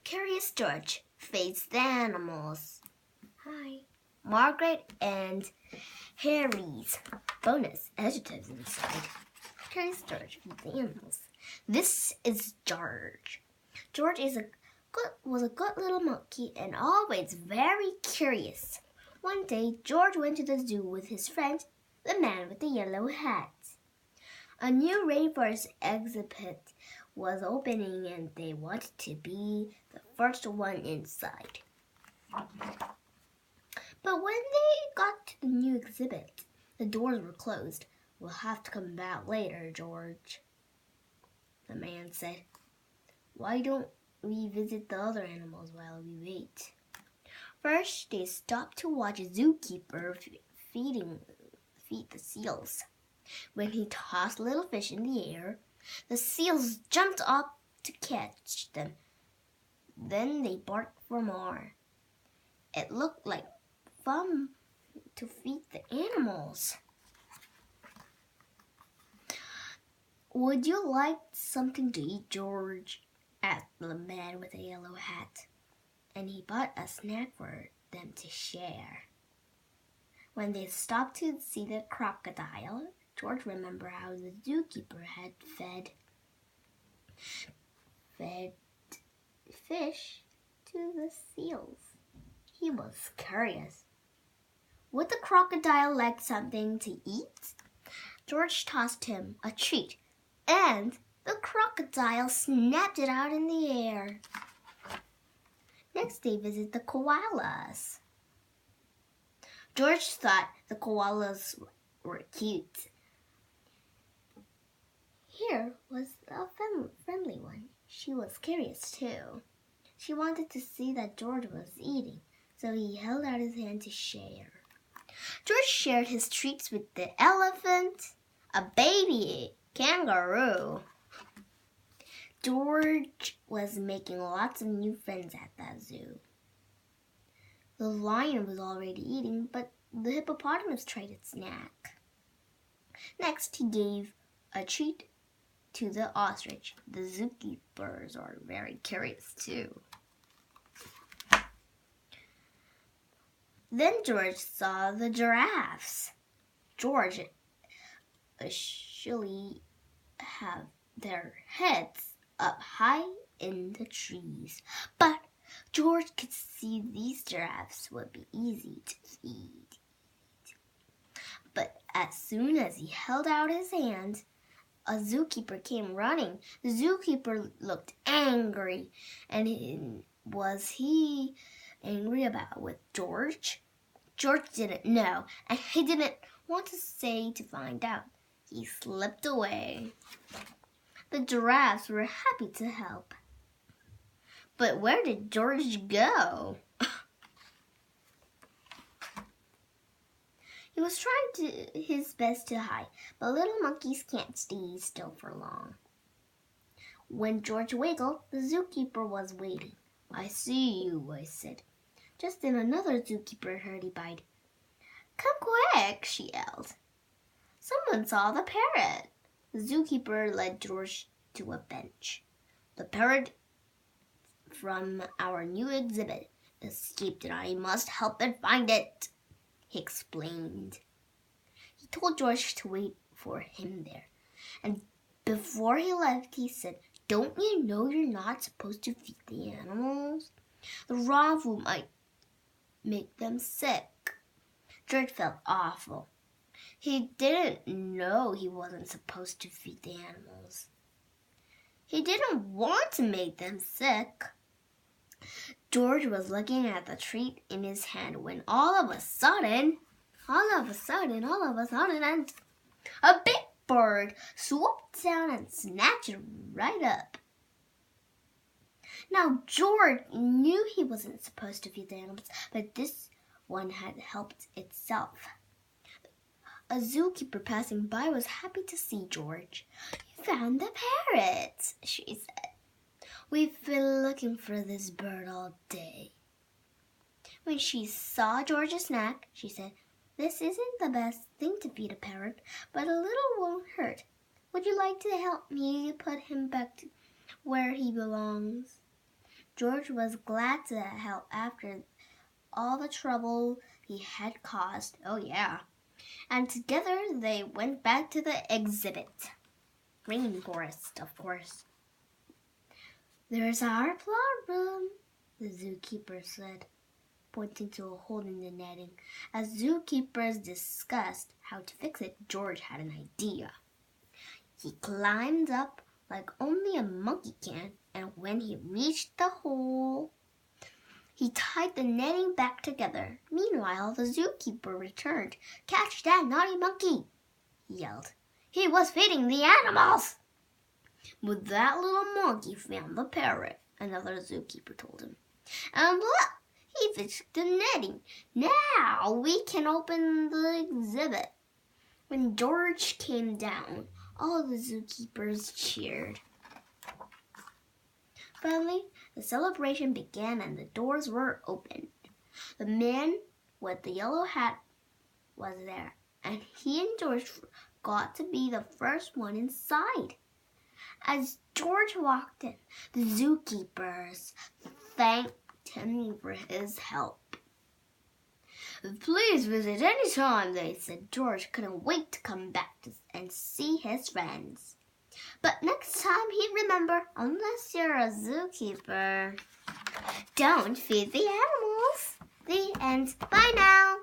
Curious George feeds the animals. Hi. Margaret and Harry's bonus adjectives inside. Curious George feeds the animals. This is George. George was a good little monkey and always very curious. One day, George went to the zoo with his friend, the man with the yellow hat. A new rainforest exhibit was opening and they wanted to be the first one inside. But when they got to the new exhibit, the doors were closed. We'll have to come back later, George, the man said. Why don't we visit the other animals while we wait? First, they stopped to watch a zookeeper feed the seals. When he tossed little fish in the air, the seals jumped up to catch them. Then they barked for more. It looked like fun to feed the animals. Would you like something to eat, George? Asked the man with the yellow hat. And he bought a snack for them to share. When they stopped to see the crocodile, George remembered how the zookeeper had fed fish to the seals. He was curious. Would the crocodile like something to eat? George tossed him a treat, and the crocodile snapped it out in the air. Next, they visit the koalas. George thought the koalas were cute. Here was a friendly one. She was curious too. She wanted to see that George was eating, so he held out his hand to share. George shared his treats with the elephant, a baby kangaroo. George was making lots of new friends at that zoo. The lion was already eating, but the hippopotamus tried its snack. Next, he gave a treat to the ostrich. The zookeepers are very curious too. Then George saw the giraffes. George usually have their heads up high in the trees, but George could see these giraffes would be easy to feed. But as soon as he held out his hand, a zookeeper came running. The zookeeper looked angry. And was he angry about with George? George didn't know, and he didn't want to say to find out. He slipped away. The giraffes were happy to help. But where did George go? He was trying his best to hide, but little monkeys can't stay still for long. When George wiggled, the zookeeper was waiting. I see you, I said. Just then another zookeeper heard he bite. Come quick, she yelled. Someone saw the parrot. The zookeeper led George to a bench. The parrot from our new exhibit escaped and I must help and find it, he explained. He told George to wait for him there. And before he left, he said, Don't you know you're not supposed to feed the animals? The raw food might make them sick. George felt awful. He didn't know he wasn't supposed to feed the animals. He didn't want to make them sick. George was looking at the treat in his hand when all of a sudden, and a big bird swooped down and snatched it right up. Now, George knew he wasn't supposed to feed the animals, but this one had helped itself. A zookeeper passing by was happy to see George. You found the parrot, she said. We've been looking for this bird all day. When she saw George's snack, she said, This isn't the best thing to feed a parrot, but a little won't hurt. Would you like to help me put him back to where he belongs? George was glad to help after all the trouble he had caused. Oh, yeah. And together they went back to the exhibit. Rainforest, of course. "There's our problem," the zookeeper said, pointing to a hole in the netting. As zookeepers discussed how to fix it, George had an idea. He climbed up like only a monkey can, and when he reached the hole, he tied the netting back together. Meanwhile, the zookeeper returned. "Catch that naughty monkey!" he yelled. "He was feeding the animals!" "But that little monkey found the parrot," another zookeeper told him. "And look, he fixed the netting. Now we can open the exhibit." When George came down, all the zookeepers cheered. Finally, the celebration began and the doors were opened. The man with the yellow hat was there, and he and George got to be the first one inside. As George walked in, the zookeepers thanked him for his help. "Please visit any time," they said. George couldn't wait to come back and see his friends. But next time he'd remember, unless you're a zookeeper, don't feed the animals. The end. Bye now.